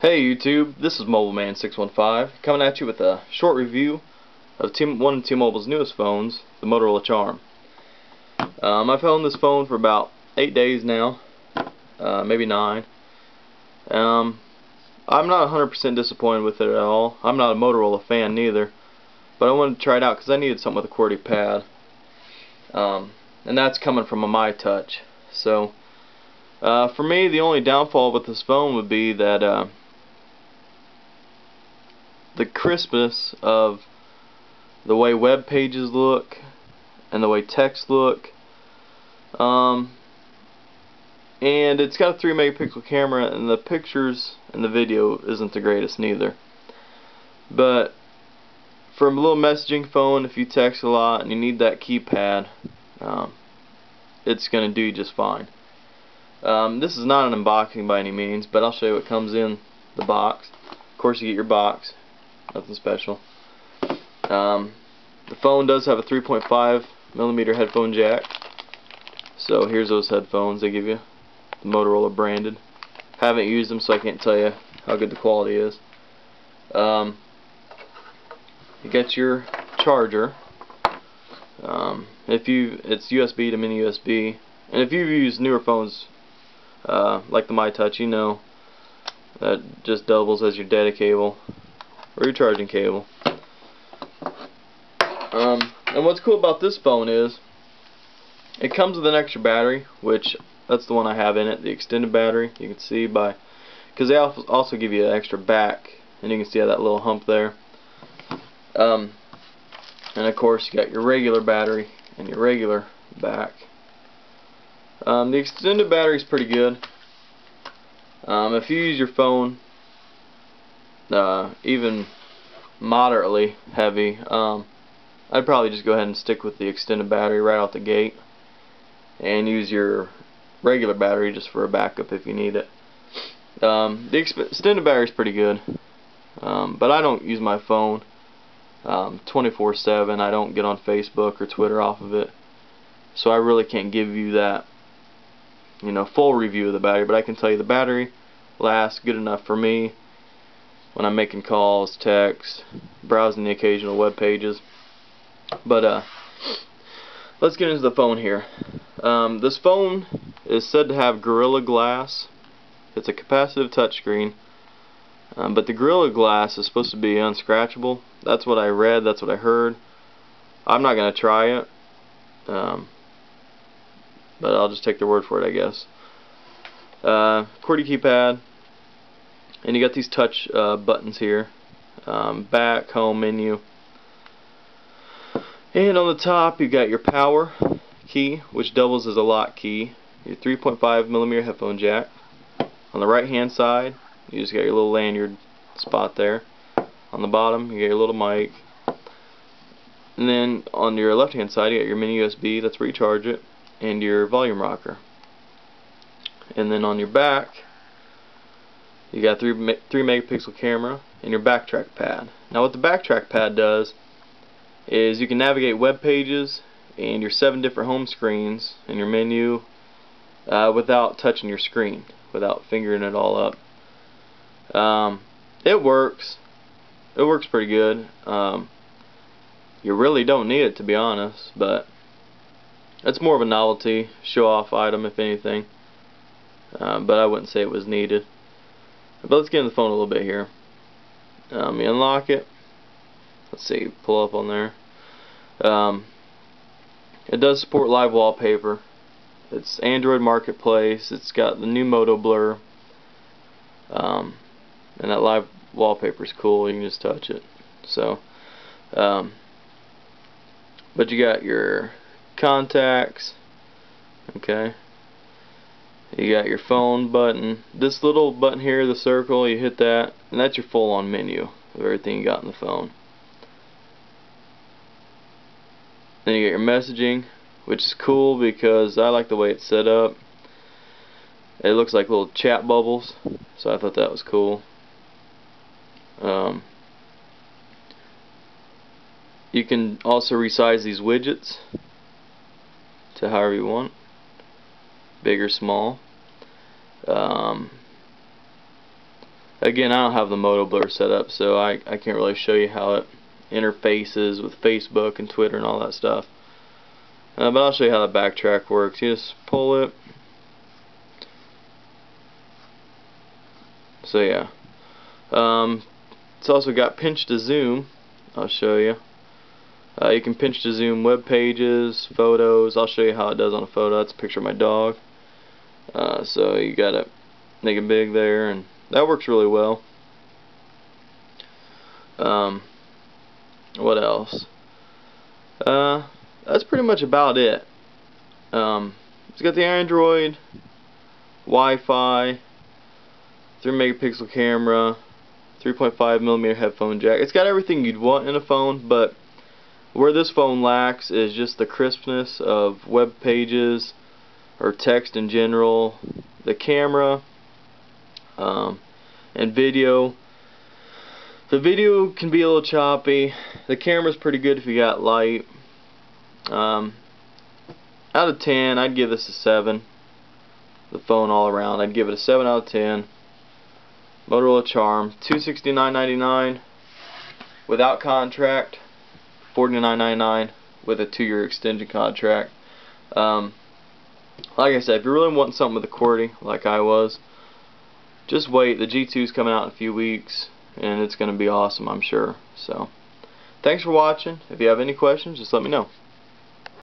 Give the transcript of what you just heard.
Hey YouTube, this is MobileMan615 coming at you with a short review of one of T-Mobile's newest phones, the Motorola Charm. I've owned this phone for about 8 days now, maybe 9. I'm not 100% disappointed with it at all. I'm not a Motorola fan neither, but I wanted to try it out because I needed something with a QWERTY pad, and that's coming from a MyTouch. So for me, the only downfall with this phone would be that the crispness of the way web pages look and the way text look, and it's got a 3 megapixel camera, and the pictures and the video isn't the greatest neither. But for a little messaging phone, if you text a lot and you need that keypad, it's going to do just fine. This is not an unboxing by any means, but I'll show you what comes in the box. Of course, you get your box. Nothing special. The phone does have a 3.5mm headphone jack. So here's those headphones they give you, the Motorola branded. Haven't used them, so I can't tell you how good the quality is. You get your charger. It's USB to mini USB, and if you've used newer phones like the MyTouch, you know that just doubles as your data cable or your charging cable. And what's cool about this phone is it comes with an extra battery, which that's the one I have in it, the extended battery. You can see because they also give you an extra back, and you can see that little hump there. And of course, you got your regular battery and your regular back. The extended battery is pretty good. If you use your phone even moderately heavy, I'd probably just go ahead and stick with the extended battery right out the gate and use your regular battery just for a backup if you need it. The extended battery is pretty good, but I don't use my phone 24/7. I don't get on Facebook or Twitter off of it, so I really can't give you that full review of the battery, but I can tell you the battery lasts good enough for me when I'm making calls, texts, browsing the occasional web pages. But let's get into the phone here. This phone is said to have Gorilla Glass. It's a capacitive touchscreen, but the Gorilla Glass is supposed to be unscratchable. That's what I read, that's what I heard. I'm not going to try it, but I'll just take their word for it, I guess. QWERTY keypad, and you got these touch buttons here, back, home, menu, and on the top you got your power key, which doubles as a lock key, your 3.5mm headphone jack. On the right hand side you just got your little lanyard spot there. On the bottom you got your little mic, and then on your left hand side you got your mini USB, that's where you charge it, and your volume rocker. And then on your back you got 3 megapixel camera and your backtrack pad. Now what the backtrack pad does is you can navigate web pages and your 7 different home screens and your menu without touching your screen, without fingering it all up. It works pretty good. You really don't need it, to be honest, but it's more of a novelty, show-off item if anything. But I wouldn't say it was needed. But let's get in the phone a little bit here. You unlock it. Let's see, pull up on there. It does support live wallpaper. It's Android Marketplace. It's got the new Moto Blur. And that live wallpaper is cool. You can just touch it. So, but you got your contacts. Okay. You got your phone button. This little button here, the circle, you hit that, and that's your full-on menu of everything you got in the phone. Then you got your messaging, which is cool because I like the way it's set up. It looks like little chat bubbles, so I thought that was cool. You can also resize these widgets to however you want, big or small. Again, I don't have the Moto Blur set up, so I can't really show you how it interfaces with Facebook and Twitter and all that stuff. But I'll show you how the backtrack works. You just pull it. So yeah. It's also got pinch to zoom. I'll show you. You can pinch to zoom web pages, photos. I'll show you how it does on a photo. That's a picture of my dog. So you gotta make it big there, and that works really well. What else? That's pretty much about it. It's got the Android, Wi-Fi, 3 megapixel camera, 3.5mm headphone jack. It's got everything you'd want in a phone, but where this phone lacks is just the crispness of web pages or text in general. The camera and video. The video can be a little choppy. The camera's pretty good if you got light. Out of 10, I'd give this a 7. The phone all around, I'd give it a 7 out of 10. Motorola Charm, $269.99 without contract, $49.99 with a 2-year extension contract. Like I said, if you really want something with a QWERTY, like I was, just wait. The G2's coming out in a few weeks, and it's going to be awesome, I'm sure. So, thanks for watching. If you have any questions, just let me know.